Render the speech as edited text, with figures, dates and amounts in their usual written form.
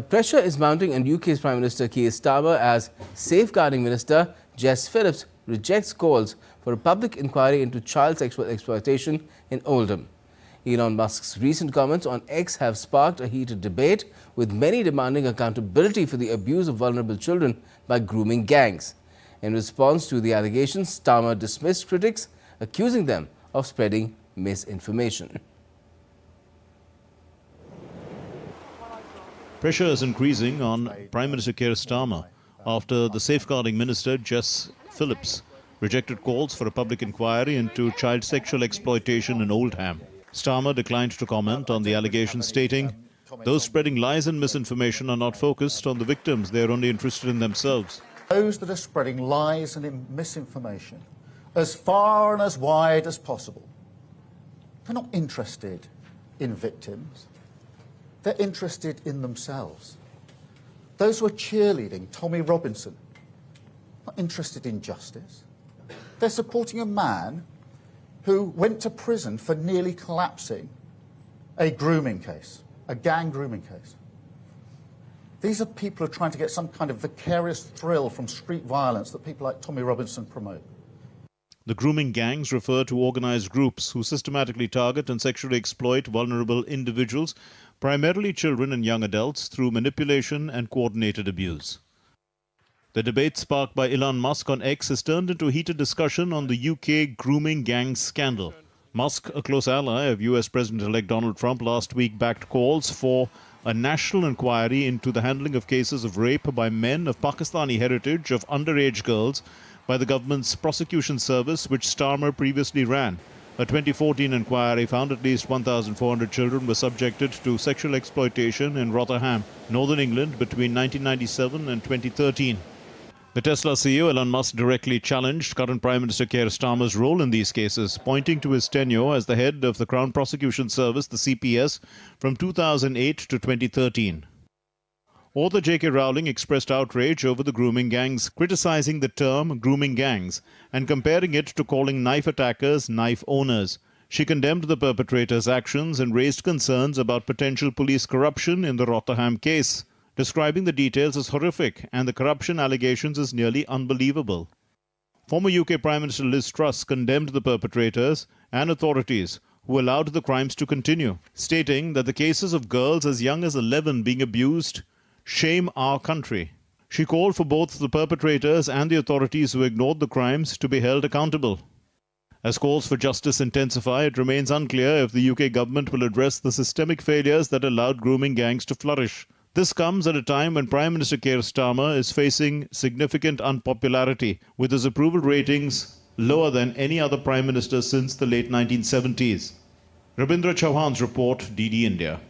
Pressure is mounting on UK's Prime Minister Keir Starmer as Safeguarding Minister Jess Phillips rejects calls for a public inquiry into child sexual exploitation in Oldham. Elon Musk's recent comments on X have sparked a heated debate, with many demanding accountability for the abuse of vulnerable children by grooming gangs. In response to the allegations, Starmer dismissed critics, accusing them of spreading misinformation. Pressure is increasing on Prime Minister Keir Starmer after the Safeguarding Minister Jess Phillips rejected calls for a public inquiry into child sexual exploitation in Oldham. Starmer declined to comment on the allegations, stating, "Those spreading lies and misinformation are not focused on the victims, they are only interested in themselves." Those that are spreading lies and misinformation as far and as wide as possible, they're not interested in victims. They're interested in themselves. Those who are cheerleading Tommy Robinson, not interested in justice. They're supporting a man who went to prison for nearly collapsing a grooming case, a gang grooming case. These are people who are trying to get some kind of vicarious thrill from street violence that people like Tommy Robinson promote. The grooming gangs refer to organized groups who systematically target and sexually exploit vulnerable individuals, primarily children and young adults, through manipulation and coordinated abuse. The debate sparked by Elon Musk on X has turned into a heated discussion on the UK grooming gang scandal. Musk, a close ally of US President-elect Donald Trump, last week backed calls for a national inquiry into the handling of cases of rape by men of Pakistani heritage of underage girls by the government's prosecution service, which Starmer previously ran. A 2014 inquiry found at least 1,400 children were subjected to sexual exploitation in Rotherham, Northern England, between 1997 and 2013. The Tesla CEO Elon Musk directly challenged current Prime Minister Keir Starmer's role in these cases, pointing to his tenure as the head of the Crown Prosecution Service, the CPS, from 2008 to 2013. Author J.K. Rowling expressed outrage over the grooming gangs, criticizing the term grooming gangs and comparing it to calling knife attackers knife owners. She condemned the perpetrators' actions and raised concerns about potential police corruption in the Rotherham case, describing the details as horrific and the corruption allegations as nearly unbelievable. Former UK Prime Minister Liz Truss condemned the perpetrators and authorities who allowed the crimes to continue, stating that the cases of girls as young as 11 being abused shame our country. She called for both the perpetrators and the authorities who ignored the crimes to be held accountable. As calls for justice intensify, it remains unclear if the UK government will address the systemic failures that allowed grooming gangs to flourish. This comes at a time when Prime Minister Keir Starmer is facing significant unpopularity, with his approval ratings lower than any other Prime Minister since the late 1970s. Rabindra Chauhan's report, DD India.